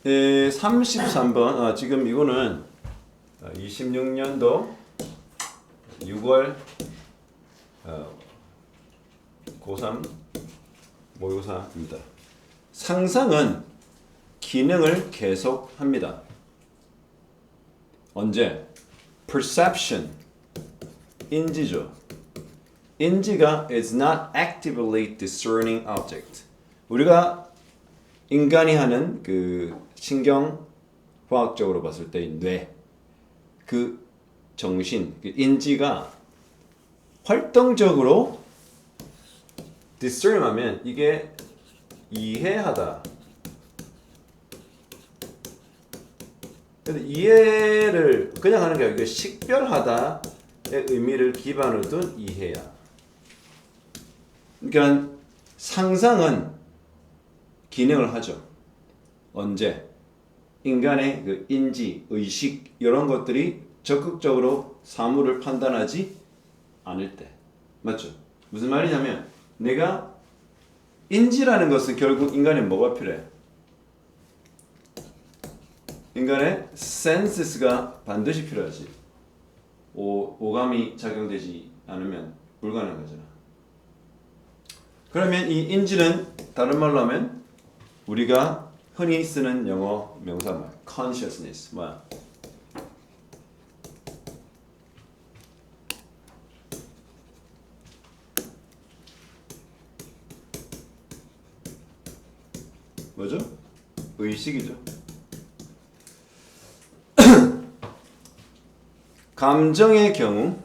33번. 지금 이거는 26년도 6월 고3 모의고사입니다. 상상은 기능을 계속합니다. 언제? Perception, 인지죠. 인지가 is not actively discerning object. 우리가 인간이 하는 그 신경과학적으로 봤을 때 뇌, 그 정신, 그 인지가 활동적으로 discern하면 이게 이해하다. 근데 이해를 그냥 하는 게 아니고 식별하다의 의미를 기반으로 둔 이해야. 그러니까 상상은 기능을 하죠. 언제? 인간의 그 인지, 의식 이런 것들이 적극적으로 사물을 판단하지 않을 때. 맞죠? 무슨 말이냐면 내가 인지라는 것은 결국 인간에 뭐가 필요해? 인간의 센스가 반드시 필요하지. 오감이 작용되지 않으면 불가능한 거잖아. 그러면 이 인지는 다른 말로 하면 우리가 흔히 쓰는 영어 명사말 consciousness 뭐야? 뭐죠? 의식이죠. 감정의 경우,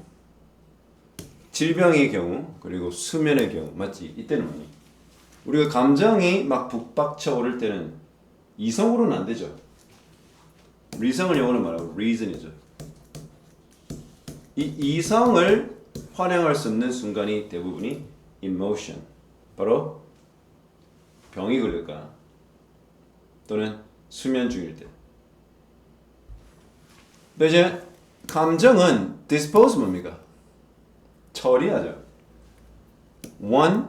질병의 경우, 그리고 수면의 경우, 맞지? 이때는 뭐니? 우리가 감정이 막 북박쳐 오를 때는 이성으로는 안 되죠. 리성을 영어로 말하고 reason이죠. 이 이성을 활용할 수 없는 순간이 대부분이 emotion, 바로 병이 걸릴까 또는 수면 중일 때. 근데 이제 감정은 dispose 뭡니까? 처리하죠. One,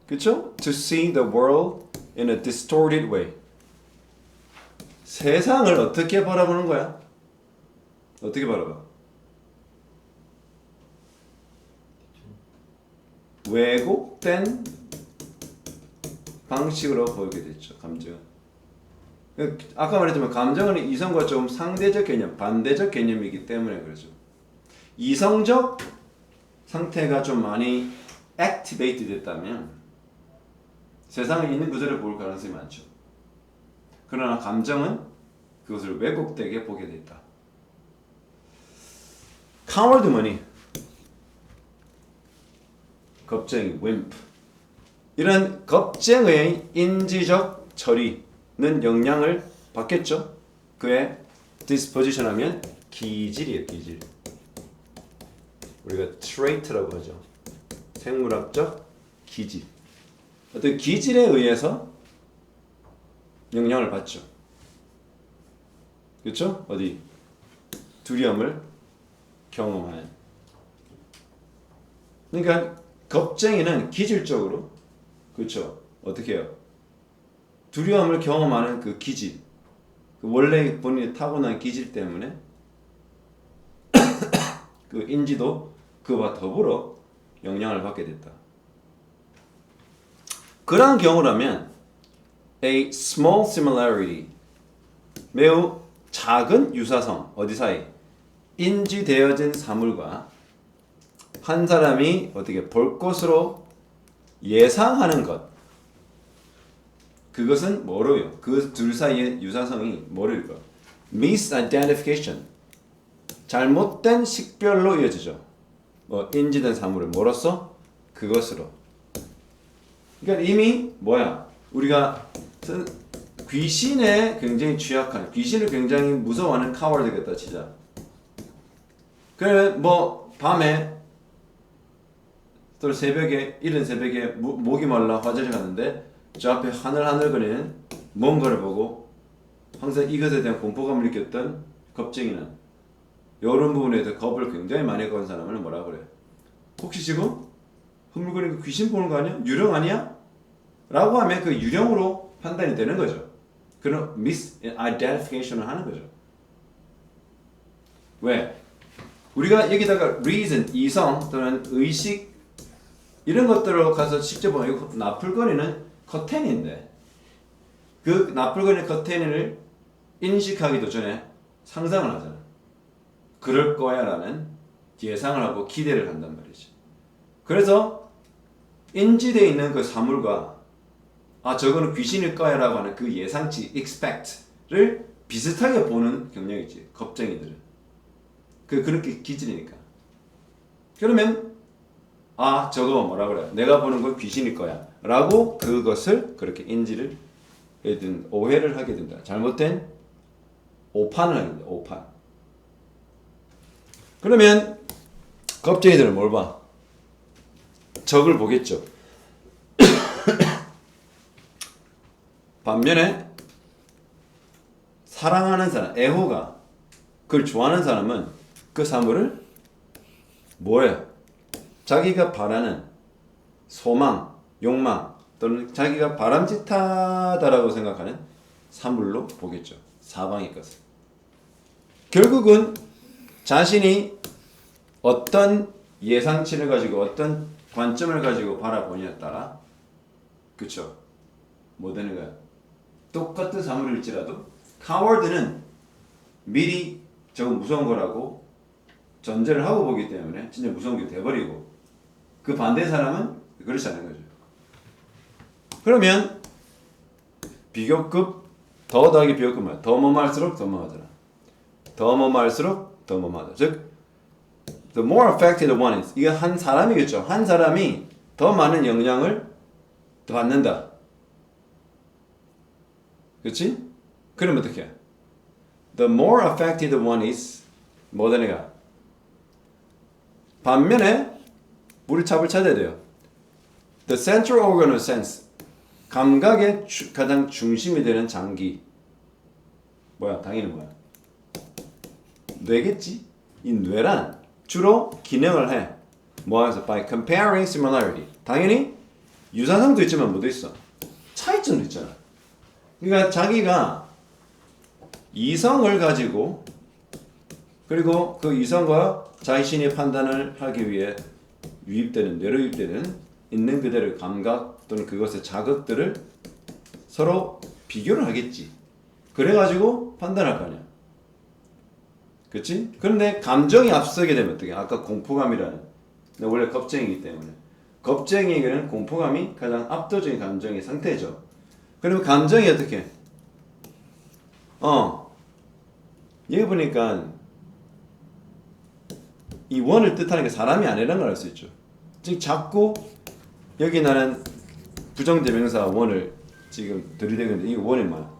그쵸? To see the world in a distorted way. 세상을 어떻게 바라보는 거야? 어떻게 바라봐? 왜곡된 방식으로 보이게 됐죠. 감정은. 아까 말했지만 감정은 이성과 좀 상대적 개념, 반대적 개념이기 때문에 그렇죠. 이성적 상태가 좀 많이 activate 됐다면 세상에 있는 그대로 볼 가능성이 많죠. 그러나 감정은 그것을 왜곡되게 보게 됐다. coward 뭐니? 겁쟁이, wimp. 이런 겁쟁의 인지적 처리는 영향을 받겠죠. 그의 disposition 하면 기질이에요, 기질. 우리가 trait라고 하죠. 생물학적 기질. 어떤 기질에 의해서 영향을 받죠. 그렇죠? 어디? 두려움을 경험하는. 그러니까 겁쟁이는 기질적으로 그렇죠. 어떻게 해요? 두려움을 경험하는 그 기질. 그 원래 본인이 타고난 기질 때문에 그 인지도 그와 더불어 영향을 받게 됐다. 그러한 경우라면 a small similarity 매우 작은 유사성 어디 사이 인지되어진 사물과 한 사람이 어떻게 볼 것으로 예상하는 것 그것은 뭐로요? 그 둘 사이의 유사성이 뭐를까? misidentification 잘못된 식별로 이어지죠. 인지된 사물을 뭐로써? 그것으로. 그러니까 이미 뭐야? 우리가 귀신에 굉장히 취약한, 귀신을 굉장히 무서워하는 카워드겠다 치자. 그래 뭐 밤에 또 새벽에 이른 새벽에 목이 말라 화장실 갔는데 저 앞에 하늘하늘거리는 뭔가를 보고 항상 이것에 대한 공포감을 느꼈던 겁쟁이는 이런 부분에서 겁을 굉장히 많이 갖은 사람을 뭐라 그래? 혹시 지금 흐물거리는 그 귀신 보는 거 아니야? 유령 아니야? 라고 하면 그 유령으로 판단이 되는 거죠. 그런 misidentification을 하는 거죠. 왜? 우리가 여기다가 reason, 이성 또는 의식 이런 것들로 가서 직접 보면 이거 나풀거리는 커튼인데 그 나풀거리는 커튼을 인식하기도 전에 상상을 하잖아. 그럴 거야 라는 예상을 하고 기대를 한단 말이지. 그래서 인지되어 있는 그 사물과 저거는 귀신일 거야 라고 하는 그 예상치 expect를 비슷하게 보는 경향이지. 겁쟁이들은. 그렇게 기질이니까. 그러면 저거 뭐라 그래? 내가 보는 건 귀신일 거야 라고 그것을 그렇게 인지를 오해를 하게 된다. 잘못된 오판을 하게 된다. 오판. 그러면 겁쟁이들은 뭘 봐? 적을 보겠죠. 반면에 사랑하는 사람, 애호가 그걸 좋아하는 사람은 그 사물을 뭐예요? 자기가 바라는 소망, 욕망 또는 자기가 바람직하다라고 생각하는 사물로 보겠죠. 사방의 것을. 결국은 자신이 어떤 예상치를 가지고 어떤 관점을 가지고 바라보냐에 따라 그쵸? 뭐 되는 거야? 똑같은 사물일지라도 카워드는 미리 저거 무서운 거라고 전제를 하고 보기 때문에 진짜 무서운 게 돼버리고 그 반대 사람은 그렇지 않은 거죠. 그러면 비교급 더 더하기 비교급 뭐야? 더 뭐할수록 더 뭐하더라. 더 뭐할수록 더 뭐하다. 즉 the more affected one is 이게 한 사람이겠죠. 한 사람이 더 많은 영향을 더 받는다. 그렇지? 그러면 어떻게 해? The more affected one is 뭐다 내가 반면에 우리 탑을 찾아야 돼요. The central organ of sense 감각의 가장 중심이 되는 장기 뭐야? 당연히 뭐야? 뇌겠지? 이 뇌란 주로 기능을 해. 뭐하면서? By comparing similarity 당연히 유사성도 있지만 뭐도 있어? 차이점도 있잖아. 그러니까 자기가 이성을 가지고 그리고 그 이성과 자신의 판단을 하기 위해 유입되는 뇌로 유입되는 있는 그대로의 감각 또는 그것의 자극들을 서로 비교를 하겠지. 그래가지고 판단할 거 아니야. 그치? 그런데 감정이 앞서게 되면 어떻게? 아까 공포감이라는 원래 겁쟁이기 때문에 겁쟁이에게는 공포감이 가장 압도적인 감정의 상태죠. 그러면 감정이 어떻게? 여기 보니까 이 원을 뜻하는 게 사람이 아니라는 걸 알 수 있죠. 즉 자꾸 여기 나는 부정대명사 원을 지금 들이대고 있는데 이 원이 뭐야?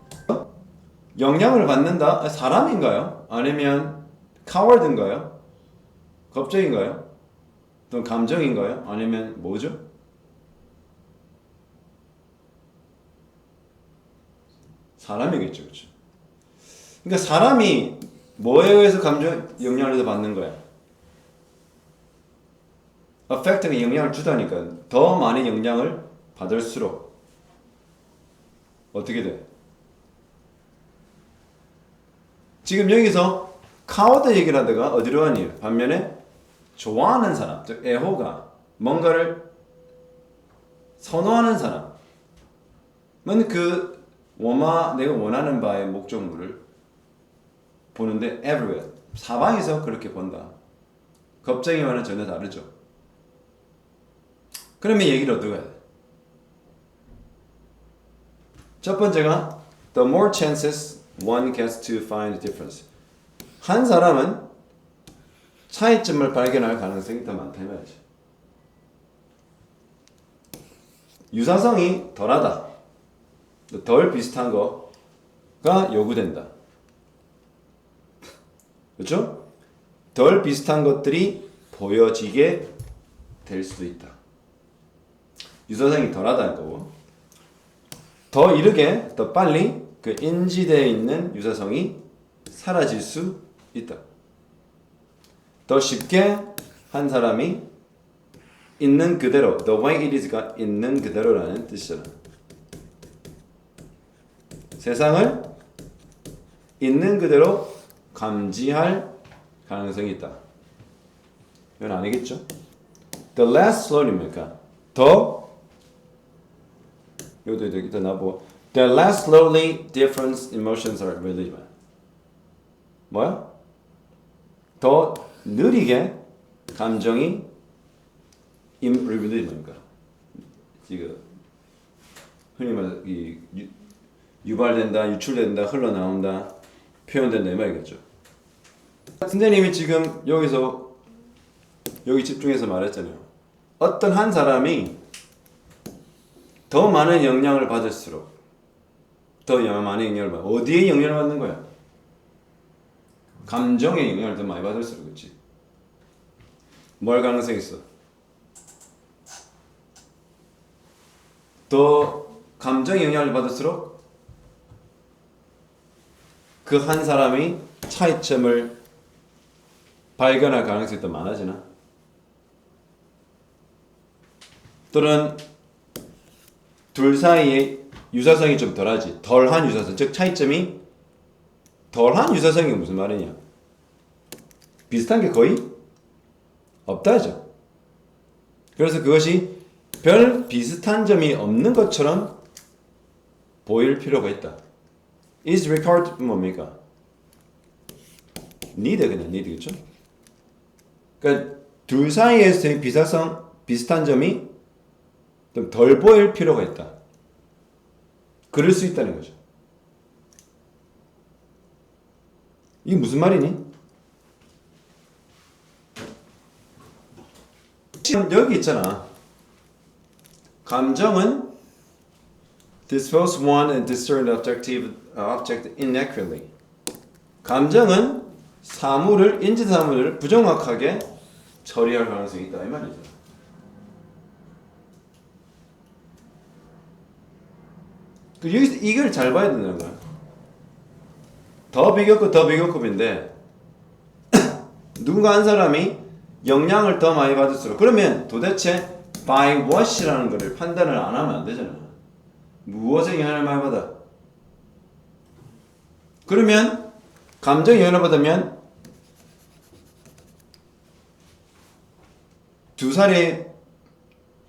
영향을 받는다? 사람인가요? 아니면 카워드인가요? 겁쟁인가요? 또는 감정인가요? 아니면 뭐죠? 사람이겠죠, 그렇죠? 그러니까 사람이 뭐에 의해서 감정 영향을 더 받는 거야? affect가 영향을 주다니까 더 많은 영향을 받을수록 어떻게 돼? 지금 여기서 카워드 얘기를 하다가 어디로 가니? 반면에 좋아하는 사람, 즉 애호가 뭔가를 선호하는 사람은 그 내가 원하는 바의 목적물을 보는데 everywhere 사방에서 그렇게 본다. 겁쟁이와는 전혀 다르죠. 그러면 얘기를 어디로 가야 돼? 첫 번째가 the more chances one gets to find difference. 한 사람은 차이점을 발견할 가능성이 더 많다 이 말이지. 유사성이 덜하다. 덜 비슷한 거가 요구된다. 그렇죠? 덜 비슷한 것들이 보여지게 될 수도 있다. 유사성이 덜하다는 거고 더 이르게 더 빨리 그 인지되어 있는 유사성이 사라질 수 있다. 더 쉽게 한 사람이 있는 그대로 the way it is가 있는 그대로라는 뜻이잖아. 세상을 있는 그대로 감지할 가능성이 있다. 이건 아니겠죠? The less slowly니까 더 이것도 일단 나보고 The less slowly different emotions are relieved. 뭐야? 더 느리게 감정이 relieved니까 지금 흔히 말해서 유발된다, 유출된다, 흘러나온다, 표현된다 이 말이겠죠. 선생님이 지금 여기서 여기 집중해서 말했잖아요. 어떤 한 사람이 더 많은 영향을 받을수록 더 많은 영향을 받아. 어디에 영향을 받는 거야? 감정에 영향을 더 많이 받을수록 그렇지. 뭘 가능성이 있어? 더 감정에 영향을 받을수록 그 한 사람이 차이점을 발견할 가능성이 더 많아지나? 또는 둘 사이에 유사성이 좀 덜하지. 덜한 유사성. 즉 차이점이 덜한 유사성이 무슨 말이냐? 비슷한 게 거의 없다죠. 그래서 그것이 별 비슷한 점이 없는 것처럼 보일 필요가 있다. is required 뭡니까? need 그냥 need 그렇죠? 그러니까 둘 사이에서의 비슷한 점이 좀 덜 보일 필요가 있다. 그럴 수 있다는 거죠. 이게 무슨 말이니? 지금 여기 있잖아. 감정은 dispose one and discern object inaccurately. 감정은 인지 사물을 부정확하게 처리할 가능성이 있다 이 말이죠. 여기서 이걸 잘 봐야 된다는 거야. 더 비교급인데 누군가 한 사람이 영향을 더 많이 받을수록 그러면 도대체 by what이라는 거를 판단을 안 하면 안 되잖아. 무엇에 영향을 많이 받아? 그러면 감정에 영향을 받으면 두 살의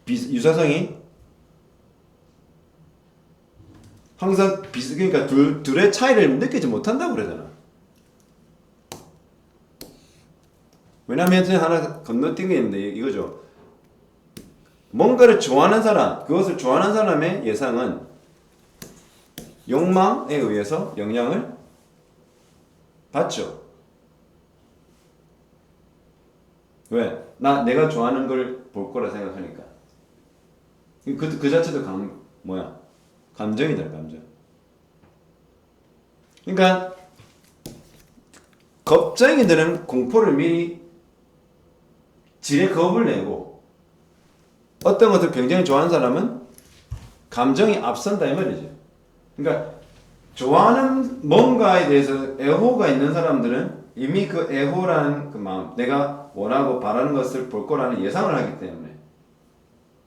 유사성이 항상 그러니까 둘의 차이를 느끼지 못한다고 그러잖아. 왜냐면 하나 건너뛴 게 있는데 이거죠. 뭔가를 좋아하는 사람, 그것을 좋아하는 사람의 예상은 욕망에 의해서 영향을 받죠. 왜? 내가 좋아하는 걸 볼 거라 생각하니까. 그 자체도 감정이다, 감정. 그러니까 겁쟁이들은 공포를 미리 지레 겁을 내고 어떤 것을 굉장히 좋아하는 사람은 감정이 앞선다 이 말이죠. 그러니까 좋아하는 뭔가에 대해서 애호가 있는 사람들은 이미 그 애호라는 그 마음, 내가 원하고 바라는 것을 볼 거라는 예상을 하기 때문에,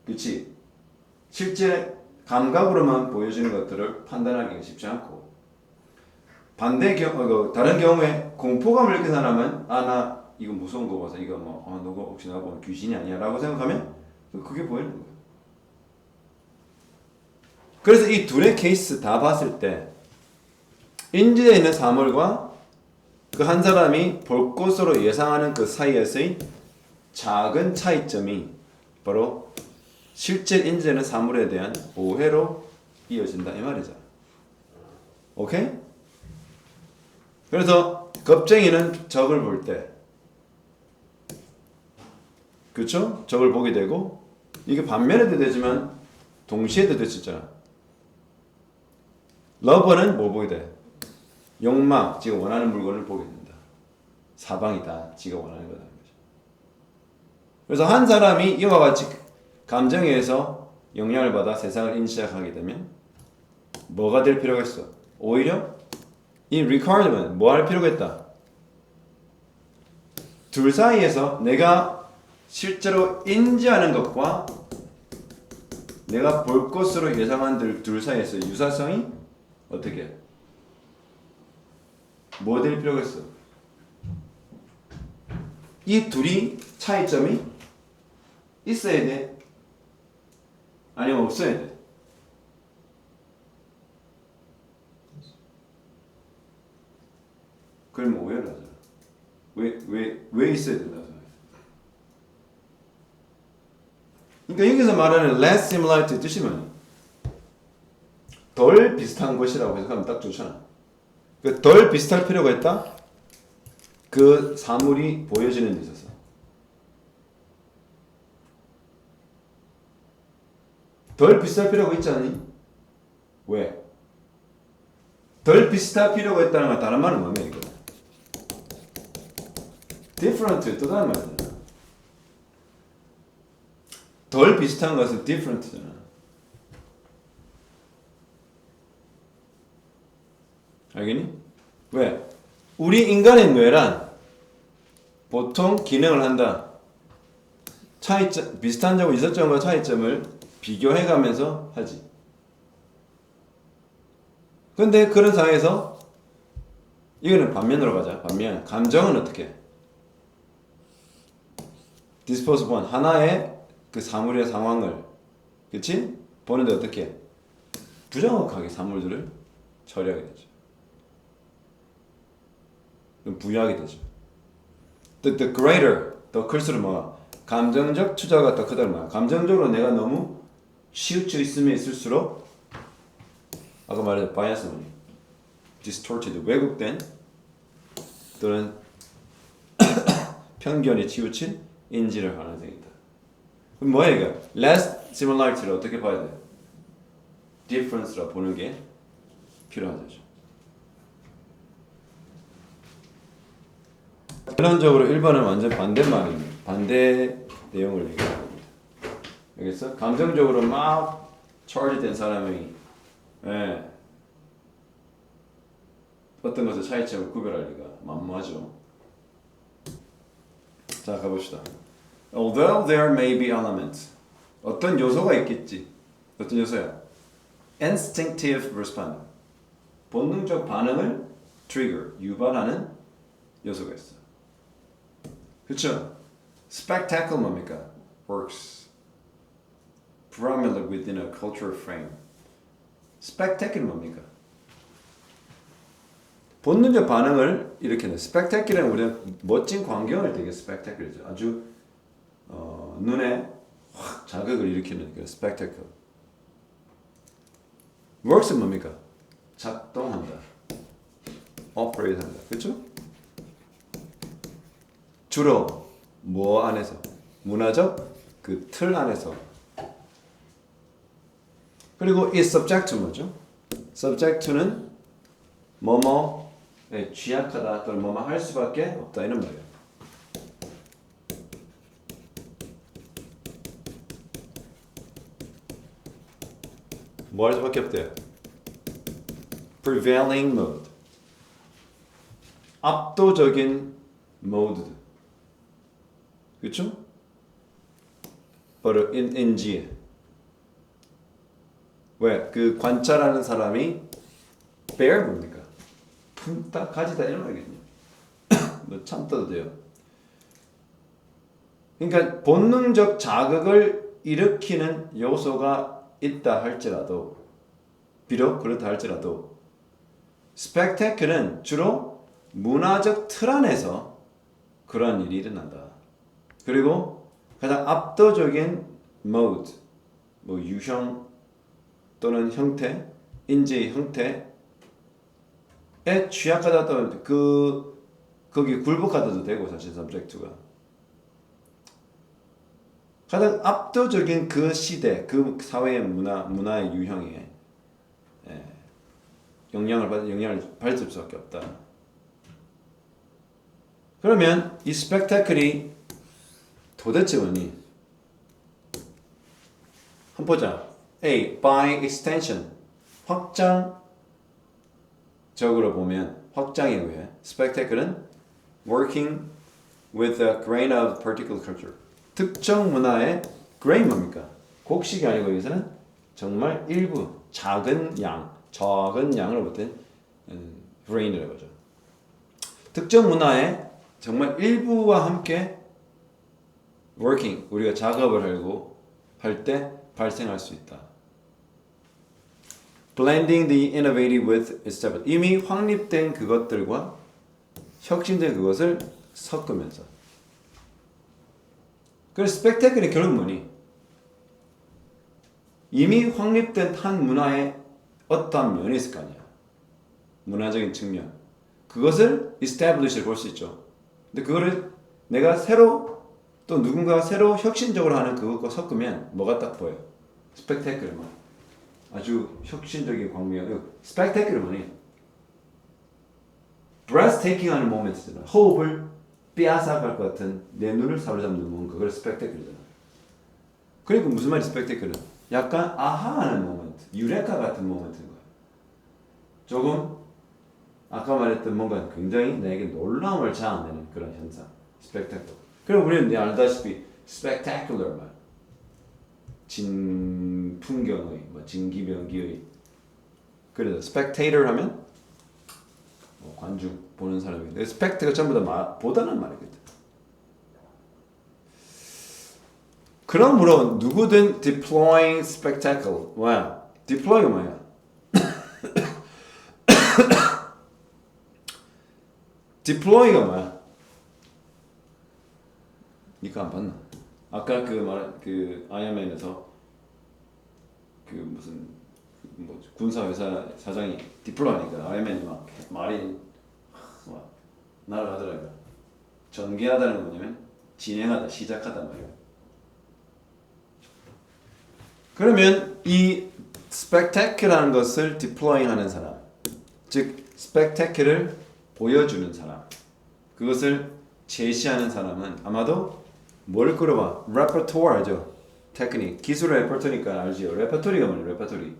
그렇지? 실제 감각으로만 보여지는 것들을 판단하기가 쉽지 않고, 다른 경우에 공포감을 느낀 사람은 나 이거 무서운 거 봐서 이거 너가 혹시 나 보면 귀신이 아니야 라고 생각하면 그게 보이는 거야. 그래서 이 둘의 케이스 다 봤을 때 인지에 있는 사물과 그 한 사람이 볼 것으로 예상하는 그 사이에서의 작은 차이점이 바로 실제 인지되는 사물에 대한 오해로 이어진다 이 말이죠. 오케이? 그래서 겁쟁이는 적을 볼 때, 그렇죠? 적을 보게 되고, 이게 반면에도 되지만 동시에도 될 수 있잖아. 러버는 뭘 보게 돼? 욕망, 지가 원하는 물건을 보게 된다. 사방이다, 지가 원하는 거다. 그래서 한 사람이 이와 같이 감정에 의해서 영향을 받아 세상을 인식하게 되면 뭐가 될 필요가 있어? 오히려 이 requirement, 뭐 할 필요가 있다? 둘 사이에서 내가 실제로 인지하는 것과 내가 볼 것으로 예상한 둘 사이에서 유사성이 어떻게? 뭐 될 필요가 있어? 이 둘이 차이점이 있어야 돼? 아니면 없어야 돼? 그러면 오해를 하잖아. 왜 있어야 된다? 그러니까 여기서 말하는 less similarity 뜻이 뭐냐? 덜 비슷한 것이라고 해석하면 딱 좋잖아. 그러니까 덜 비슷할 필요가 있다? 그 사물이 보여지는 데 있어서. 덜 비슷할 필요가 있지 않니? 왜? 덜 비슷할 필요가 있다는 건 다른 말은 뭐냐 이거? different 또 다른 말이잖아. 덜 비슷한 것은 different잖아. 알겠니? 왜? 우리 인간의 뇌란 보통 기능을 한다. 차이점, 비슷한 점과 이성점과 차이점을 비교해가면서 하지. 근데 그런 상황에서 이거는 반면으로 가자. 반면 감정은 어떻게? dispose upon 하나의 그 사물의 상황을 그치? 보는데 어떻게? 부정확하게 사물들을 처리하게 되죠. 부여하게 되죠. The greater, 더 클수록 뭐야? 감정적 투자가 더 크다는 말이야. 감정적으로 내가 너무 치우쳐 있으면 있을수록 아까 말했던 bias 뭐니? distorted, 왜곡된 또는 편견에 치우친 인지를 가능성이 있다. 그럼 뭐야 이거? less similarity를 어떻게 봐야 돼? difference라 보는 게 필요하죠. 결론적으로 1번은 완전 반대말입니다. 반대 내용을 얘기하는 겁니다. 알겠어? 감정적으로 막 charge된 사람이 어떤 것의 차이점을 구별할 리가 만무하죠. 자, 가봅시다. Although there may be elements, 어떤 요소가 있겠지. 어떤 요소야? Instinctive response, 본능적 반응을 trigger, 유발하는 요소가 있어. 그렇죠? Spectacle 뭡니까? Works primarily within a cultural frame. Spectacle 뭡니까? 본능적 반응을 일으키는 spectacular은 우리는 멋진 광경을 되게 spectacular이죠. 아주 눈에 확 자극을 일으키는 그 spectacle. Works는 뭡니까? 작동한다. operate 한다. 그렇죠? 주로 뭐 안에서? 문화적 그 틀 안에서. 그리고 이 subject to 뭐죠? subject to는 뭐뭐에 취약하다 또는 뭐뭐 할 수밖에 없다 이런 말이에요. 뭐 할 수밖에 없대요? prevailing mode. 압도적인 모드. 그렇죠? 바로 인지. 왜? 그 관찰하는 사람이 bear 뭡니까? 품다, 가지다 이런 말이거든요. 뭐 참다도 돼요. 그러니까 본능적 자극을 일으키는 요소가 있다 할지라도 비록 그렇다 할지라도 스펙테클은 주로 문화적 틀 안에서 그러한 일이 일어난다. 그리고 가장 압도적인 mode, 뭐 유형 또는 형태, 인지의 형태에 취약하다 또는 거기 굴복하다도 되고 사실 subject가 가장 압도적인 그 시대, 그 사회의 문화의 유형에 영향을 받을 수밖에 없다. 그러면 이 스펙타클이 도대체 뭐니? 한번 보자. A. By extension. 확장적으로 보면 확장에 의해 스펙타클은 working with a grain of particular culture. 특정 문화의 grain 뭡니까? 곡식이 아니고 여기서는 정말 일부 작은 양으로부터 brain이라고 하죠. 특정 문화의 정말 일부와 함께 working, 우리가 작업을 하고 할 때 발생할 수 있다. blending the innovative with established. 이미 확립된 그것들과 혁신된 그것을 섞으면서. 그래서 spectacular이 결국 뭐니? 이미 확립된 한 문화의 어떠한 면이 있을 거 아니야. 문화적인 측면. 그것을 establish를 볼 수 있죠. 근데 그거를 내가 새로 또 누군가가 새로 혁신적으로 하는 그것과 섞으면 뭐가 딱 보여? spectacular 뭐. 아주 혁신적인 광명. spectacular 뭐니? breathtaking 하는 모멘트잖아. 호흡을 빼앗아갈 것 같은 내 눈을 사로잡는 뭔가. 그걸 spectacular잖아. 그러니까 무슨 말이 spectacular? 약간 아하하는 모멘트, 유레카 같은 모멘트인 거야. 조금 아까 말했던 뭔가 굉장히 나에게 놀라움을 자아내는 그런 현상, spectacular. 그럼 우리는 알다시피 spectacular 말, 진풍경의, 뭐 진기병기의. 그래서 spectator 하면 관중 보는 사람인데, spect가 전부 다 보다는 말이거든. 그러므로 누구든 deploying spectacle 뭐야? deploy가 뭐야? deploy가 뭐야? 니가 안 봤나? 아까 그 아이언맨에서 그 무슨 뭐 군사 회사 사장이 deploy니까 아이언맨이 막 말이 막 날아가더라고요. 전개하다는 건 뭐냐면 진행하다, 시작하다 말이에요. 그러면 이 spectacular한 것을 deploy하는 사람, 즉 spectacular를 보여주는 사람, 그것을 제시하는 사람은 아마도 뭘 끌어봐? repertoire 하죠. 테크닉, 기술의 레퍼토리니까 알지요. 레퍼토리가 뭐예요? 레퍼토리.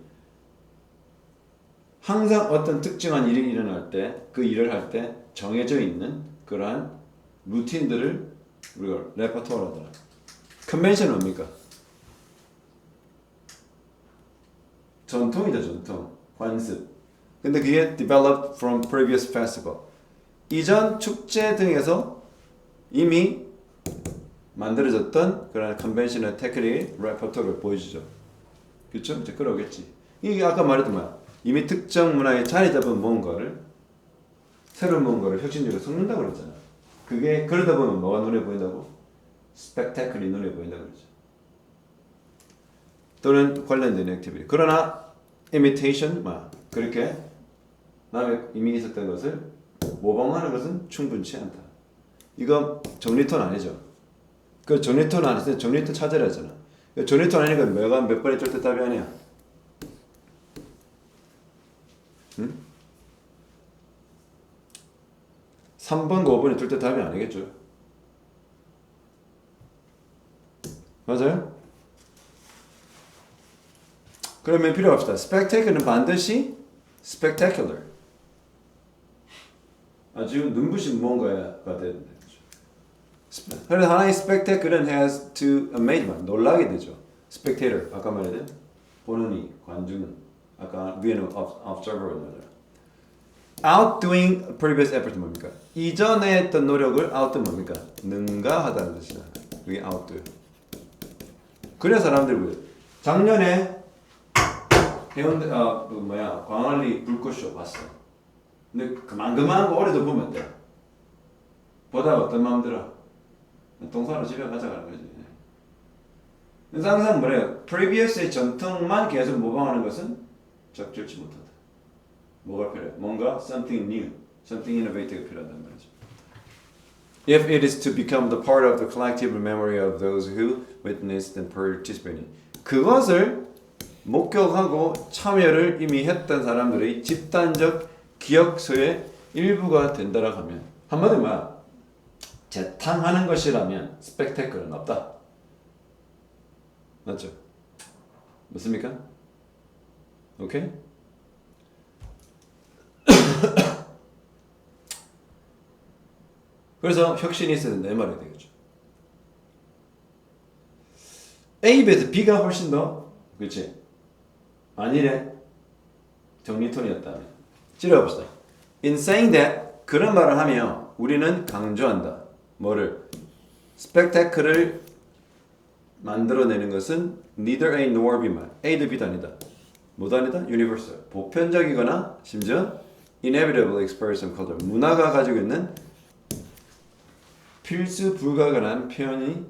항상 어떤 특정한 일이 일어날 때, 그 일을 할 때 정해져 있는 그러한 루틴들을 우리가 레퍼토리라고 하더라. 컨벤션은 뭡니까? 전통이죠, 전통. 관습. 근데 그게 developed from previous festival. 이전 축제 등에서 이미 만들어졌던 그런 컨벤셔널 테크닉 레퍼토리를 보여주죠. 그렇죠? 이제 끌어오겠지. 이게 아까 말했던 뭐야? 이미 특정 문화에 자리 잡은 뭔가를 새로운 뭔가를 혁신적으로 섞는다고 그랬잖아. 그게 그러다 보면 뭐가 눈에 보인다고? 스펙타클이 눈에 보인다고 그러죠. 또는 관련된 액티비티. 그러나 imitation, 그렇게 남의 이미 있었던 것을 모방하는 것은 충분치 않다. 이거 정리톤 아니죠. 그 정리톤 안 했을 때 정리톤 찾으라 했잖아. 정리톤 아니니까 몇 번에 절대 답이 아니야. 응? 3번과 5번이 절대 답이 아니겠죠. 맞아요? 그러면 필요합시다. spectacular는 반드시 spectacular. 아주 눈부신 무언가가 돼야 된다. 그래서 하나의 spectacular는 has to amaze, 놀라게 되죠. spectator, 아까 말했던 보는 이, 관중은 아까 위에는 observer가 나와요. outdoing previous effort 뭡니까? 이전에 했던 노력을 outdo 뭡니까? 능가하다는 뜻이다. 그게 outdo. 그래 사람들이 뭐예요? 작년에 해운대 광안리 불꽃쇼 봤어. 근데 그만 거 올해도 보면 돼. 보다가 어떤 마음 들어? 똥 싸러 집에 가자가는 거지. 그래서 항상 뭐래요? previous의 전통만 계속 모방하는 것은 적절치 못하다. 뭐가 필요해? 뭔가 something new, something innovative가 필요하단 말이죠. If it is to become the part of the collective memory of those who witnessed and participated. 그것을 목격하고 참여를 이미 했던 사람들의 집단적 기억소의 일부가 된다라고 하면 한마디로 뭐야? 재탕하는 것이라면 스펙테클은 없다. 맞죠? 맞습니까? 오케이? 그래서 혁신이 있어야 된다 이 말이 되겠죠. A에 비해서 B가 훨씬 더 그렇지? 아니래. 정리톤이었다면. 찔러봅시다. In saying that, 그런 말을 하며 우리는 강조한다. 뭐를? spectacle을 만들어내는 것은 neither A nor B만. A도 B도 아니다. 뭐도 아니다? universal. 보편적이거나 심지어 inevitably expressed in culture. 문화가 가지고 있는 필수 불가결한 표현이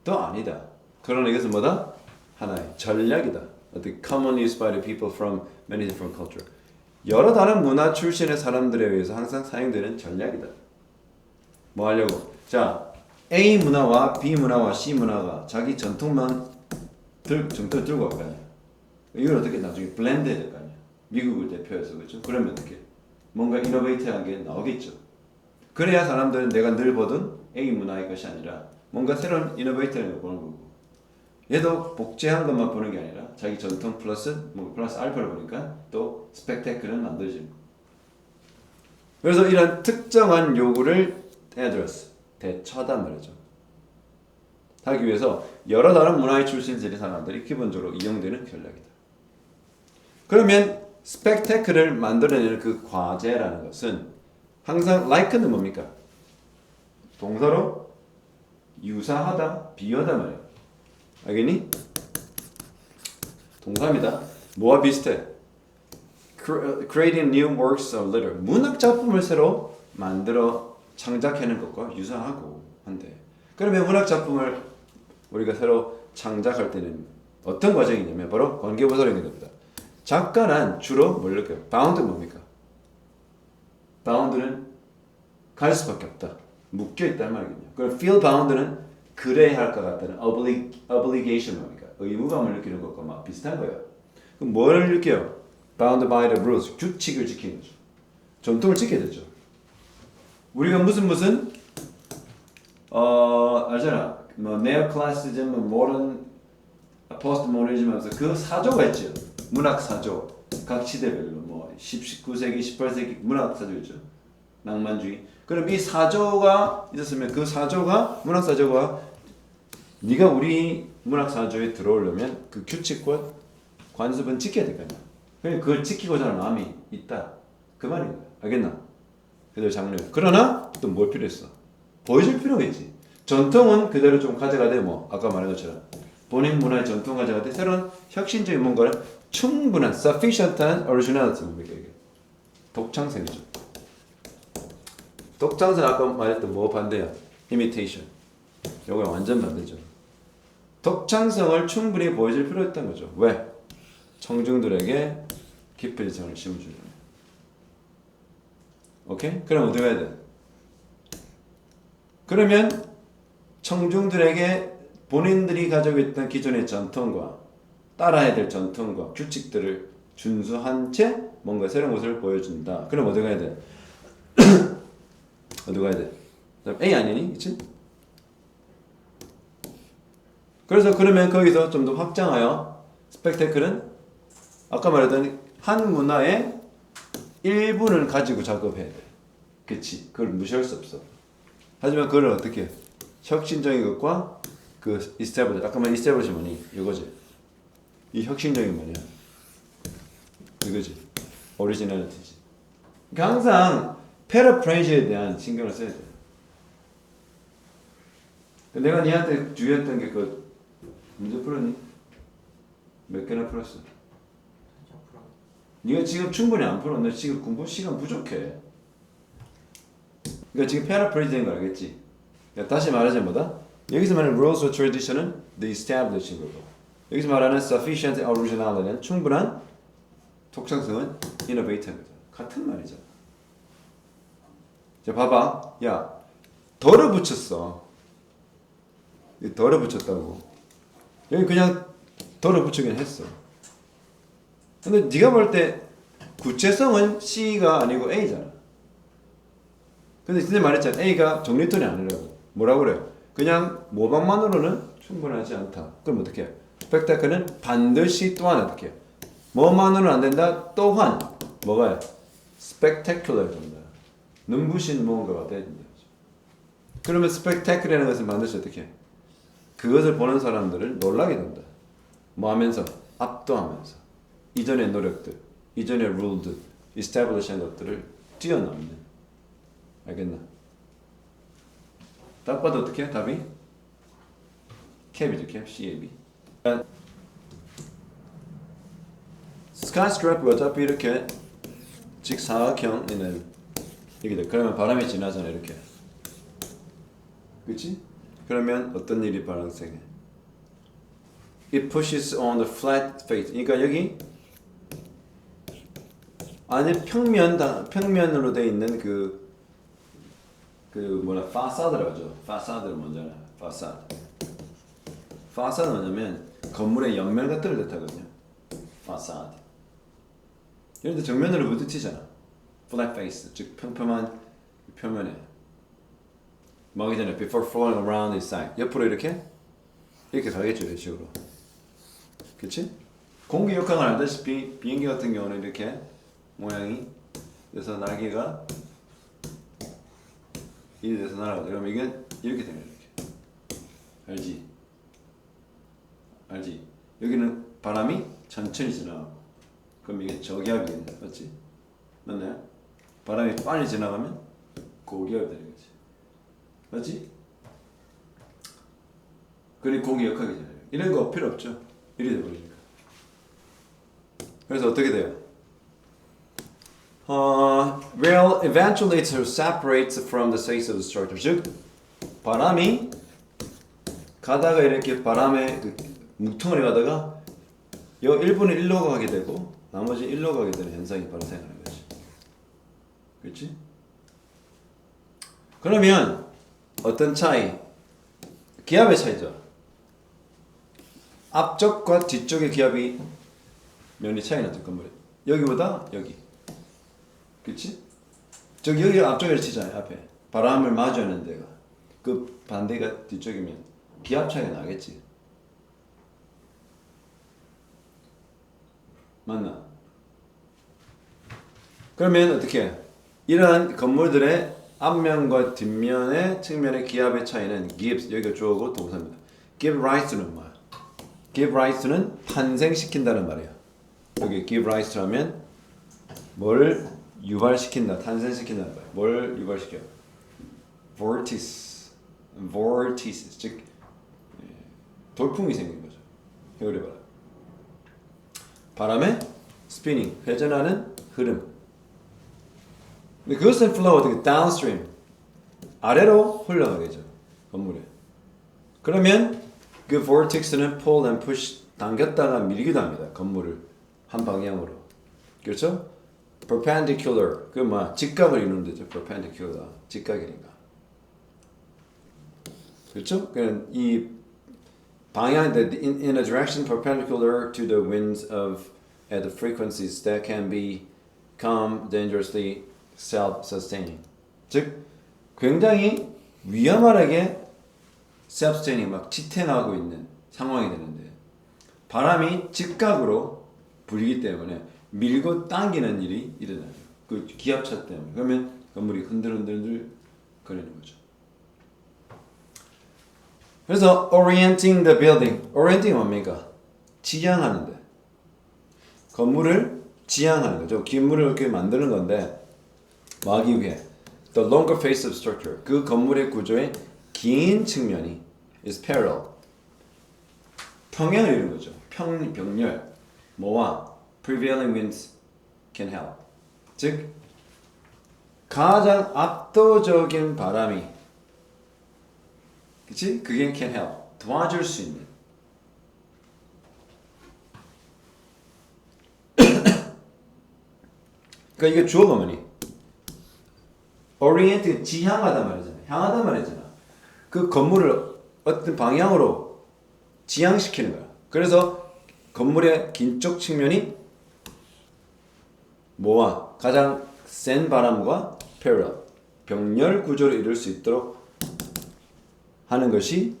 또 아니다. 그러나 이것은 뭐다? 하나의 전략이다. The common used by the people from many different culture. 여러 다른 문화 출신의 사람들에 의해서 항상 사용되는 전략이다. 뭐 하려고? 자, A 문화와 B 문화와 C 문화가 자기 전통만 정통을 들고 갈 거 아니야. 이걸 어떻게 나중에 블렌드 해야 될 거 아니야. 미국을 대표해서 그렇죠. 그러면 어떻게? 뭔가 이노베이티한 게 나오겠죠. 그래야 사람들은 내가 늘 보던 A 문화의 것이 아니라 뭔가 새로운 이노베이티한 걸 보는 거고. 얘도 복제한 것만 보는 게 아니라 자기 전통 플러스 플러스 알파를 보니까 또 스펙테클을 만들어지는 거. 그래서 이런 특정한 요구를 address, 대처하단 말이죠. 하기 위해서 여러 다른 문화의 출신들의 사람들이 기본적으로 이용되는 전략이다. 그러면 스펙테클을 만들어내는 그 과제라는 것은 항상 like는 뭡니까? 동사로 유사하다, 비교하다 말이에요. 알겠니? 동사입니다. 뭐와 비슷해? Creating new works of literature. 문학 작품을 새로 만들어 창작하는 것과 유사하고 한데. 그러면 문학 작품을 우리가 새로 창작할 때는 어떤 과정이냐면 바로 관계부설인 겁니다. 작가는 주로 뭘 느껴요? bound 뭡니까? bound는 갈 수밖에 없다. 묶여 있다는 말이거든요. 그럼 feel bound는 그래야 할 것 같다는 obligation 뭡니까? 의무감을 느끼는 것과 막 비슷한 거예요. 그럼 뭘 느껴요? bound by the rules, 규칙을 지키는 거죠. 전통을 지켜야 되죠. 우리가 무슨 알잖아. 뭐 네오클래시즘, 모던, 포스트모더니즘 하면서 그 사조가 있죠. 문학 사조. 각 시대별로 뭐 19세기, 18세기 문학 사조 있죠. 낭만주의. 그럼 이 사조가 있었으면 그 사조가 문학 사조가 네가 우리 문학 사조에 들어오려면 그 규칙과 관습은 지켜야 될 거 아니야. 그러니까 그걸 지키고자 하는 마음이 있다. 그 말인 거야. 알겠나? 그대로 장르. 그러나 또 뭘 필요했어? 보여줄 필요가 있지. 전통은 그대로 좀 가져가되 뭐 아까 말한 것처럼 본인 문화의 전통 가져가되 새로운 혁신적인 뭔가를 충분한 sufficient한 originality 뭡니까 이게? 독창성이죠. 독창성 아까 말했던 뭐 반대야? imitation. 요거 완전 반대죠. 독창성을 충분히 보여줄 필요 있다는 거죠. 왜? 청중들에게 깊은 인상을 심어주려면. 오케이? 그럼 어떻게 해야 돼? 그러면 청중들에게 본인들이 가지고 있던 기존의 전통과 따라야 될 전통과 규칙들을 준수한 채 뭔가 새로운 것을 보여준다. 그럼 어디 가야 돼? 어디 가야 돼? A 아니니? 그치? 그래서 그러면 거기서 좀 더 확장하여 스펙테클은 아까 말했던 한 문화의 일부는 가지고 작업해야 돼. 그치? 그걸 무시할 수 없어. 하지만 그걸 어떻게 해? 혁신적인 것과 그 establish, 아까 말한 establish 뭐니? 이거지. 이 혁신적인 뭐냐? 이거지. 오리지널리티지. 그러니까 항상 패러프레이즈에 대한 신경을 써야 돼. 내가 니한테 주의했던 게 그 문제 풀었니? 몇 개나 풀었어? 네가 지금 충분히 안 풀어. 너 지금 공부 시간 부족해. 그러니까 지금 패러프레이즈인 거 알겠지? 그러니까 다시 말하자면 뭐다? 여기서 말하는 rules or tradition은 the establishing 거고 여기서 말하는 sufficient originality는 충분한 독창성은 innovative 거죠. 같은 말이죠. 자 봐봐. 야 덜어 붙였어. 덜어 붙였다고. 여기 그냥 덜어 붙이긴 했어. 근데 네가 볼 때 구체성은 C가 아니고 A잖아. 근데 진짜 말했잖아. A가 정리톤이 아니라고. 뭐라고 그래? 그냥 모방만으로는 충분하지 않다. 그럼 어떻게 해? 스펙타클은 반드시 또한 어떻게 해? 뭐만으로는 안 된다. 또한 뭐가 해? 스펙타큘러야 된다. 눈부신 무언가가 돼야 된다. 그러면 스펙타클이라는 것은 반드시 어떻게 해? 그것을 보는 사람들을 놀라게 된다. 뭐 하면서? 압도하면서. 이전의 노력들. 이전에 ruled, establish한 것들을 뛰어넘는. 알겠나? 딱 봐도 어떻게 해? 답이? cap이죠, cap, CAB. skyscraper 어차피 이렇게 직사각형이는 이렇게 돼. 그러면 바람이 지나잖아 이렇게. 그렇지? 그러면 어떤 일이 발생해? It pushes on the flat face. 그러니까 여기 안에 평면으로 돼 있는 그 뭐라 파사드라고 하죠. 파사드를 먼저 알아. 파사드. 파사드는 뭐냐면 건물의 옆면 같은 걸 뜻하거든요. 파사드. 예를 들어 정면으로 부딪히잖아. flat face, 즉 평평한 표면에. 막기 전에 before falling around its side. 옆으로 이렇게 가겠죠, 이런 식으로. 그렇지? 공기 역학을 알다시피 비행기 같은 경우는 이렇게 모양이 그래서 날개가 이렇게 돼서 날아가죠. 그러면 이게 이렇게 되는 이렇게. 알지? 여기는 바람이 천천히 지나가고 그럼 이게 저기압이겠네. 맞지? 맞나요? 바람이 빨리 지나가면 고기압이 되는 거지. 맞지? 그리고 공기 역학이 되는 거예요. 이런 거 필요 없죠. 이리 돼버리니까. 그래서 어떻게 돼요? Well, eventually it separates from the face of the structure. 즉, 바람이 가다가 이렇게 바람에 그 뭉텅이를 가다가 요 1분의 1로 가게 되고 나머지 1로 가게 되는 현상이 발생하는 거지. 그렇지? 그러면 어떤 차이? 기압의 차이죠. 앞쪽과 뒤쪽의 기압이 면이 차이 나죠, 건물에. 여기보다 여기. 그치? 여기 앞쪽에 치잖아요, 앞에. 바람을 마주하는 데가. 그 반대가 뒤쪽이면 기압 차이가 나겠지. 맞나? 그러면 어떻게 해? 이러한 건물들의 앞면과 뒷면의 측면의 기압의 차이는 gives, 여기가 주어고 동사입니다. give rise to는 뭐야? give rise to는 탄생시킨다는 말이에요. 여기 give rise to 하면 뭘 유발시킨다, 탄생시킨다는 거예요. 뭘 유발시켜? vortices, 즉 돌풍이 생긴 거죠. 그래 봐라. 바람의 spinning, 회전하는 흐름. 근데 그것은 flow 어떻게 downstream, 아래로 흘러가겠죠, 건물에. 그러면 그 vortex는 pull and push, 당겼다가 밀기도 합니다. 건물을 한 방향으로. 그렇죠? perpendicular, 그 뭐야, 직각을 이루는 데죠. perpendicular, 직각이니까. 그렇죠? 그냥 이 방향, in a direction perpendicular to the winds of at the frequencies that can become dangerously self-sustaining. 즉, 굉장히 위험하게 self-sustaining, 막 지탱하고 있는 상황이 되는데 바람이 직각으로 불기 때문에 밀고 당기는 일이 일어나요. 그 기압차 때문에. 그러면 건물이 흔들흔들 거리는 거죠. 그래서 orienting the building. orienting 뭡니까? 지향하는데. 건물을 지향하는 거죠. 건물을 이렇게 만드는 건데 막기 위해 the longer face of structure. 그 건물의 구조의 긴 측면이 is parallel. 평행을 이루는 거죠. 병렬. 뭐와? prevailing winds can help. 즉 가장 압도적인 바람이, 그치? 그게 can help. 도와줄 수 있는. 그러니까 이게 주어가 뭐니? orient, 지향하단 말이잖아. 향하단 말이잖아. 그 건물을 어떤 방향으로 지향시키는 거야. 그래서 건물의 긴 쪽 측면이 뭐와? 가장 센 바람과 parallel, 병렬 구조를 이룰 수 있도록 하는 것이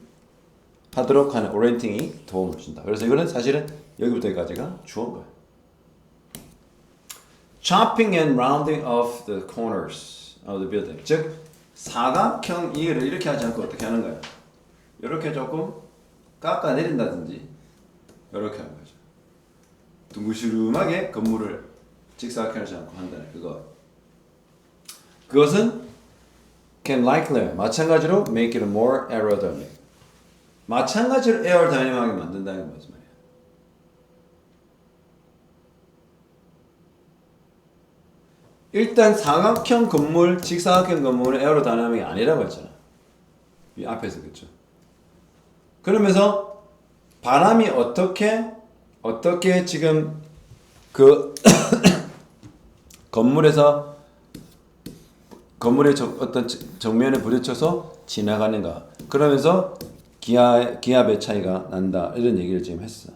하도록 하는 orienting이 도움을 준다. 그래서 이거는 사실은 여기부터 여기까지가 주어인 거야. chopping and rounding of the corners of the building. 즉 사각형 이해를 이렇게 하지 않고 어떻게 하는 거야? 이렇게 조금 깎아내린다든지 이렇게 하는 거죠. 둥그시름하게 건물을 직사각형을 않고 한다는 그거. 그것은 can likely 마찬가지로 make it more aerodynamic. 마찬가지로 에어다이내믹하게 만든다는 게 무슨 말이야? 일단 사각형 건물, 직사각형 건물은 에어로다이내믹이 아니라고 했잖아. 이 앞에서 그렇죠. 그러면서 바람이 어떻게 지금 그 건물의 어떤 정면에 부딪혀서 지나가는가. 그러면서 기압의 차이가 난다. 이런 얘기를 지금 했어.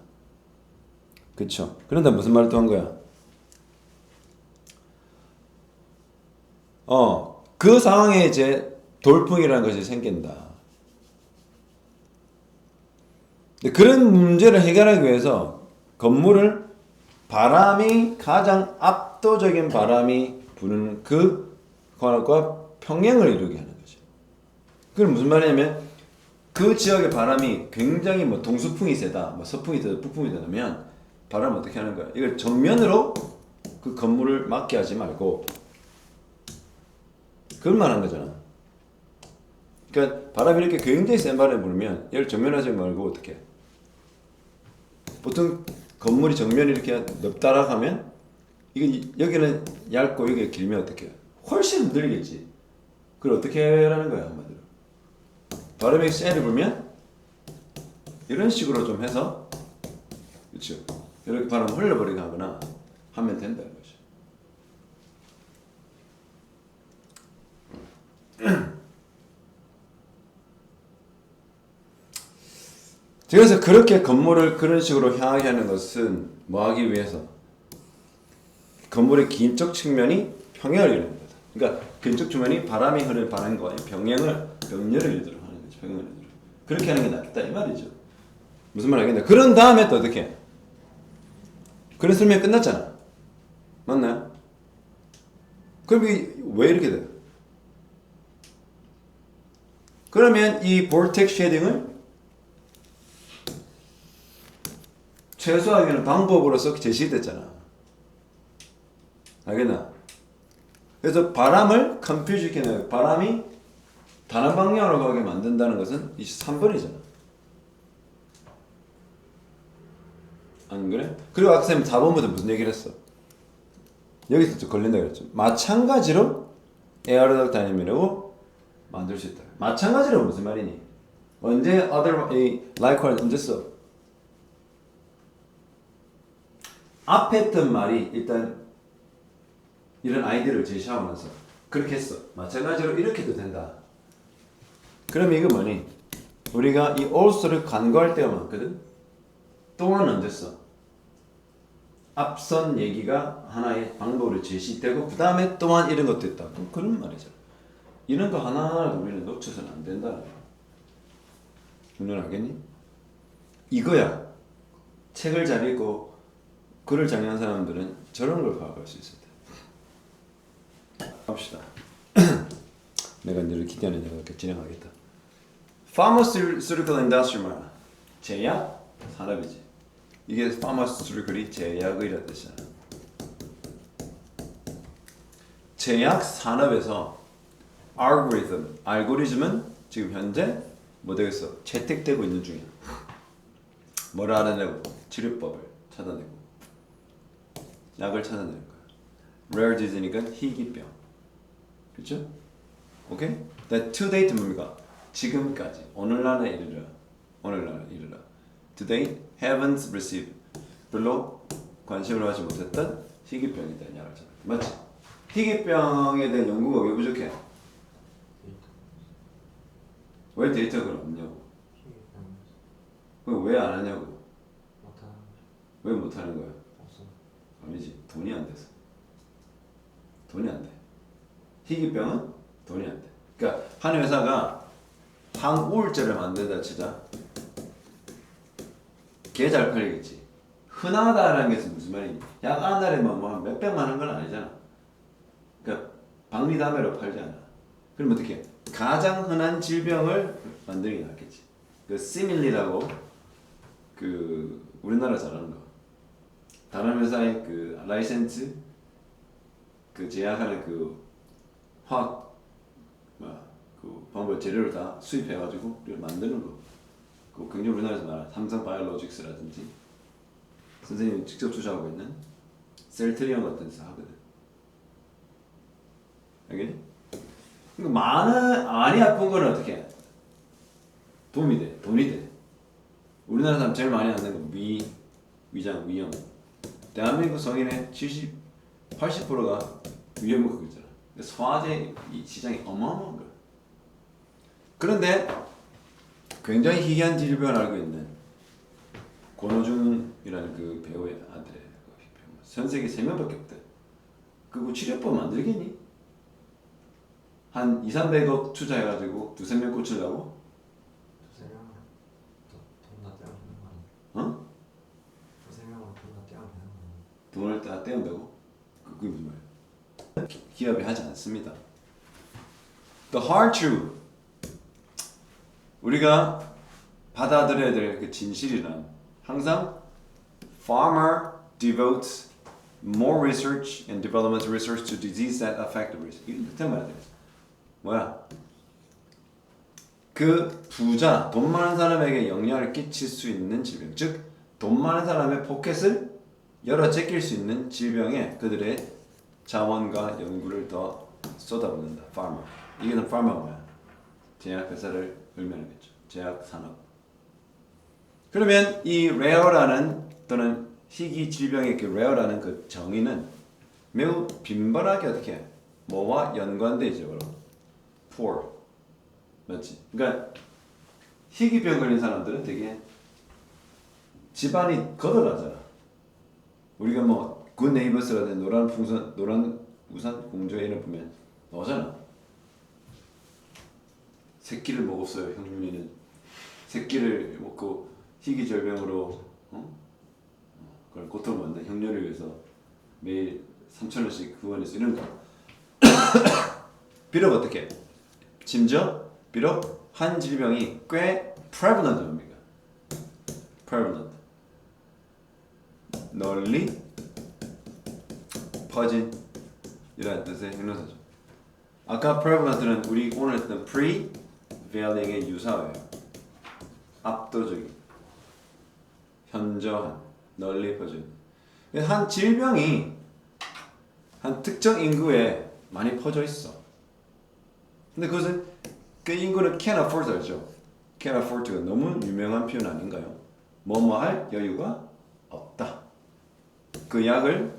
그쵸? 그런데 무슨 말을 또 한 거야? 그 상황에 이제 돌풍이라는 것이 생긴다. 그런 문제를 해결하기 위해서 건물을 가장 압도적인 바람이 부는 그것과 평행을 이루게 하는 거죠. 그럼 무슨 말이냐면 그 지역의 바람이 굉장히 뭐 동수풍이 세다, 뭐 서풍이 세다, 북풍이 세다면 바람을 어떻게 하는 거야? 이걸 정면으로 그 건물을 맞게 하지 말고 그걸 말한 거잖아. 그러니까 바람이 이렇게 굉장히 센 바람이 불면 얘를 정면하지 말고 어떻게? 보통 건물이 정면이 이렇게 넓다락하면 이거 여기는 얇고 여기가 길면 어떻게? 훨씬 흔들리겠지. 그걸 어떻게 하라는 거야 한마디로. 바람이 세게 불면 이런 식으로 좀 해서 그렇죠. 이렇게 바람 흘려버리게 하거나 하면 된다는 거죠. 그래서 그렇게 건물을 그런 식으로 향하게 하는 것은 뭐 하기 위해서? 건물의 긴쪽 측면이 평행을 이루는 거다. 그러니까 긴쪽 측면이 바람이 흐르는 방향과 병렬을 이루도록 하는 거죠. 평행을 이루도록. 그렇게 하는 게 낫겠다 이 말이죠. 무슨 말 하겠냐? 그런 다음에 또 어떻게 해? 그랬으면 끝났잖아. 맞나요? 그럼 이게 왜 이렇게 돼요? 그러면 이 vortex 쉐딩을 최소화하기는 방법으로서 제시됐잖아. 알겠나? 그래서 바람을 컴퓨즈 시키는 바람이 다른 방향으로 가게 만든다는 것은 23번이잖아. 안 그래? 그리고 아까 쌤 4번부터 무슨 얘기를 했어? 여기서 좀 걸린다 그랬죠. 마찬가지로 에어로닥 다이내믹이라고 만들 수 있다. 마찬가지로 무슨 말이니? 언제 likewise 언제 써? 앞에 했던 말이 일단 이런 아이디어를 제시하고 나서 그렇게 했어. 마찬가지로 이렇게도 된다. 그럼 이거 뭐니? 우리가 이 also를 간과할 때가 많거든? 또한 언제 써? 앞선 얘기가 하나의 방법으로 제시되고 그 다음에 또한 이런 것도 있다. 그런 말이죠. 이런 거 하나하나도 우리는 놓쳐서는 안 된다. 오늘 알겠니? 이거야. 책을 잘 읽고 글을 잘 읽는 사람들은 저런 걸 파악할 수 있을 때. 합시다. 내가 늘 기대하는 대로 이렇게 진행하겠다. Pharmaceutical Industry 제약 산업이지. 이게 pharmaceutical이 제약이라는 뜻이야. 제약 산업에서 알고리즘은 지금 현재 뭐 되겠어? 채택되고 있는 중이야. 뭐를 알아내고 치료법을 찾아내고 약을 찾아내는 거야. Rare disease니까 희귀병. 그렇죠? 오케이? To date 뭡니까? 지금까지 오늘날에 이르러 To date haven't received 별로 관심을 받지 못했던 희귀병에 대한 약을 찾아. 맞지? 희귀병에 대한 연구가 왜 부족해? 왜 데이터가 없냐고? 왜 안 하냐고? 왜 못하는 거야? 아니지, 돈이 안 돼서. 돈이 안 돼. 희귀병은 돈이 안 돼. 그러니까 한 회사가 항우울제를 만든다 치자. 개 잘 팔리겠지. 흔하다라는 게 무슨 말이니? 약 한 달에 뭐 몇백만 원 건 아니잖아. 그러니까 박리담회로 팔지 않아. 그럼 어떻게? 가장 흔한 질병을 만드는 게 낫겠지. 그 시밀리라고 그 우리나라 잘하는 거. 다른 회사의 그 라이센스 그 제약하는 그 화학 그 방법 재료를 다 수입해가지고 우리가 만드는 거. 그 굉장히 우리나라에서 말하는 삼성 바이오로직스라든지 선생님이 직접 투자하고 있는 셀트리온 같은 데서 하거든. 알겠니? 그러니까 많이 아픈 거는 어떻게 해? 도움이 돼. 돈이 돼. 우리나라 사람 제일 많이 앓는 거 위장, 위염. 대한민국 성인의 80%가 위험을 갖고 있잖아. 소화제 이 시장이 어마어마한 거야. 그런데 굉장히 희귀한 질병을 앓고 있는 권오중이라는 그 배우의 아들의 전 세계 3명밖에 없대. 그거 치료법 만들겠니? 한 200~300억 투자해가지고 2~3명 고치려고? 2~3명은 돈다 떼면 되는 거 아니야? 어? 2~3명은 돈다 떼면 되는 거 아니야? 돈을 다 떼운다고? 그게 무슨 말이야? 기업이 하지 않습니다. The hard truth. 우리가 받아들여야 될 그 진실이란 항상 farmer devotes more research and development research to disease that affect the risk. 이거 그렇게 말해야 돼. 뭐야? 그 부자, 돈 많은 사람에게 영향을 끼칠 수 있는 질병, 즉 돈 많은 사람의 포켓을 열어 제낄 수 있는 질병에 그들의 자원과 연구를 더 쏟아붓는다. farmer. 이게 farmer 뭐야? 제약 회사를 의미하겠죠. 제약 산업. 그러면 이 rare라는 또는 희귀 질병의 그 rare라는 그 정의는 매우 빈번하게 어떻게 뭐와 연관돼 있죠, 바로 poor. 맞지? 그러니까 희귀병 걸린 사람들은 되게 집안이 거덜나잖아. 우리가 뭐 굿네이버스라든지 노란 우산 공주의 이름 보면 나오잖아. 새끼를 먹었어요. 형준이는 새끼를 먹고 희귀절병으로 그걸 고통받는 형녀를 위해서 매일 3,000원씩 후원해서 이런 거. 비록 어떻게? 심지어 비록 한 질병이 꽤 prevalent합니다. prevalent. 널리 퍼진 이라는 뜻의 형용사죠. 아까 prevalent는 우리 오늘 했던 prevailing의 유사어예요. 압도적인, 현저한, 널리 퍼진. 한 질병이 한 특정 인구에 많이 퍼져 있어. 근데 그것은 그 인구는 can afford 알죠? can afford가 너무 유명한 표현 아닌가요? 뭐뭐 할 여유가 없다. 그 약을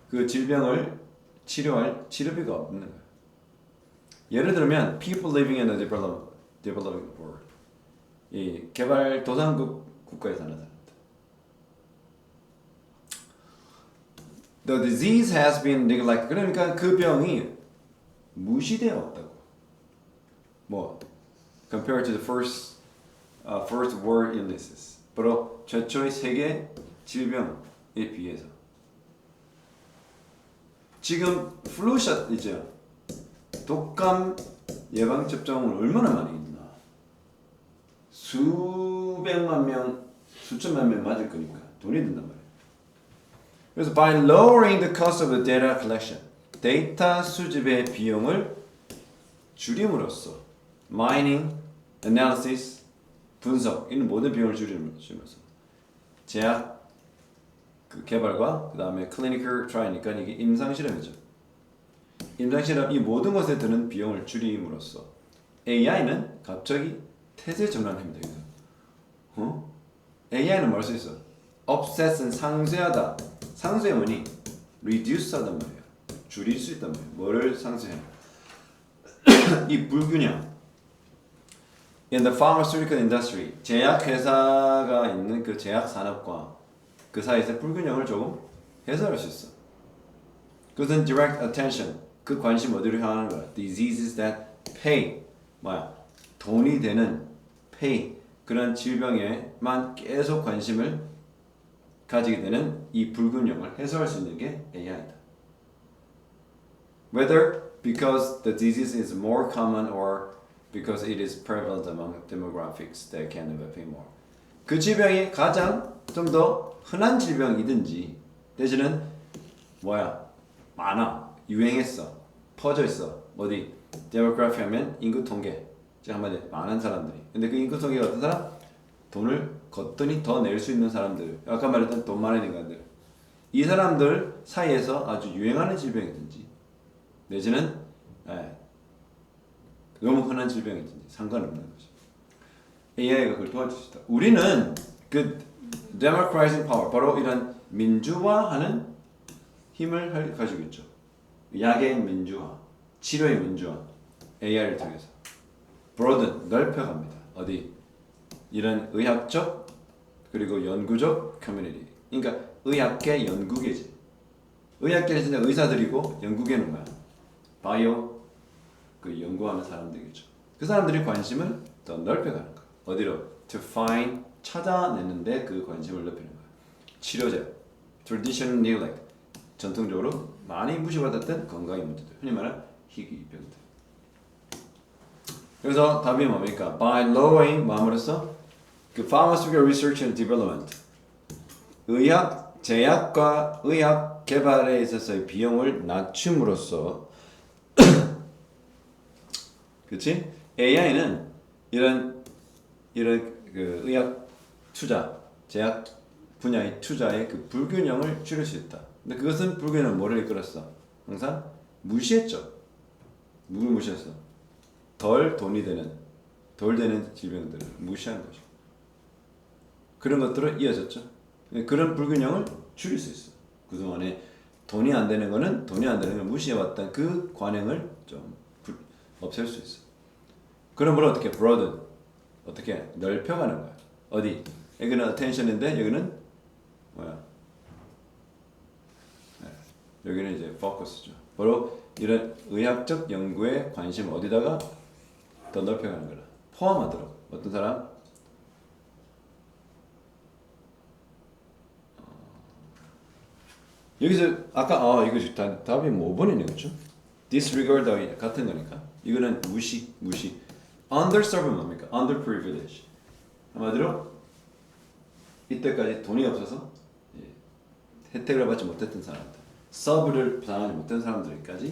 그 질병을 치료할 치료비가 없는 거예요. 예를 들면 people living in a developing world. 이 개발도상국 국가에 사는 사람들. The disease has been neglected. 그러니까 그 병이 무시되어 왔다고. 뭐 compared to the first world illnesses. 바로 최초의 세계 질병에 비해서. 지금 플루샷 있죠. 독감 예방 접종을 얼마나 많이 했나. 수백만 명, 수천만 명 맞을 거니까 돈이 든단 말이에요. 그래서 by lowering the cost of the data collection, 데이터 수집의 비용을 줄임으로써 mining, analysis, 분석 이런 모든 비용을 줄임으로써 제약 그 개발과 그 다음에 clinical trial이니까 이게 임상실험이죠. 임상실험 이 모든 것에 드는 비용을 줄임으로써 AI는 갑자기 태세 전환합니다. AI는 뭘 수 있어? offset은 상쇄하다. 상쇄의 원이 reduce하단 말이야. 줄일 수 있단 말이야. 뭐를 상쇄해? 이 불균형. In the pharmaceutical industry, 제약 회사가 있는 그 제약 산업과 그 사이에서 불균형을 조금 해소할 수 있어. 그것은 direct attention. 그 관심 어디로 향하는 거야? Diseases that pay. 뭐야? 돈이 되는 pay. 그런 질병에만 계속 관심을 가지게 되는 이 불균형을 해소할 수 있는 게 AI다. Whether because the disease is more common or because it is prevalent among demographics that can pay more. 그 질병이 가장 좀 더 흔한 질병이든지 내지는 뭐야? 많아. 유행했어. 퍼져 있어. 어디? demography 하면 인구 통계. 즉 한마디 많은 사람들이. 근데 그 인구 통계가 어떤 사람? 돈을 거뜬히 더 낼 수 있는 사람들. 아까 말했던 돈 많은 인간들. 이 사람들 사이에서 아주 유행하는 질병이든지 내지는 너무 흔한 질병이든지 상관없는 거죠. AI가 그걸 도와줄 수 있다. 우리는 그 democratizing power, 바로 이런 민주화하는 힘을 가지고 있죠. 약의 민주화, 치료의 민주화, AI를 통해서 broaden, 넓혀갑니다. 어디? 이런 의학적 그리고 연구적 커뮤니티. 그러니까 의학계 연구계지. 의학계는 진짜 의사들이고 연구계는 뭐야? 바이오 그 연구하는 사람들이겠죠. 그 사람들이 관심을 더 넓혀가는 거야. 어디로? To find 찾아내는데 그 관심을 넓히는 거야. 치료제, traditional neglect, 전통적으로 많이 무시받았던 건강의 문제들, 흔히 말하는 희귀병들. 그래서 답이 뭡니까? By lowering 마음으로써 그 pharmaceutical research and development, 의학 제약과 의학 개발에 있어서의 비용을 낮춤으로써, 그렇지? AI는 이런 그 의학 투자, 제약 분야의 투자의 그 불균형을 줄일 수 있다. 근데 그것은 불균형은 뭐를 이끌었어? 항상 무시했죠. 누굴 무시했어? 덜 되는 질병들을 무시한 거죠. 그런 것들은 이어졌죠. 그런 불균형을 줄일 수 있어. 그동안에 돈이 안 되는 걸 무시해왔던 그 관행을 좀 없앨 수 있어. 그러므로 어떻게 broaden, 어떻게 넓혀가는 거야. 어디? 여기는 attention인데 여기는 뭐야? 여기는 이제 focus죠. 바로 이런 의학적 연구에 관심 어디다가 더 넓혀가는 거라. 포함하도록. 어떤 사람? 여기서 아까 이거 답이 뭐 5번이네, 그렇죠? disregard 같은 거니까. 이거는 무시. underserved 뭡니까? underprivileged. 한마디로 이때까지 돈이 없어서 혜택을 받지 못했던 사람들, 서브를 당하지 못한 사람들까지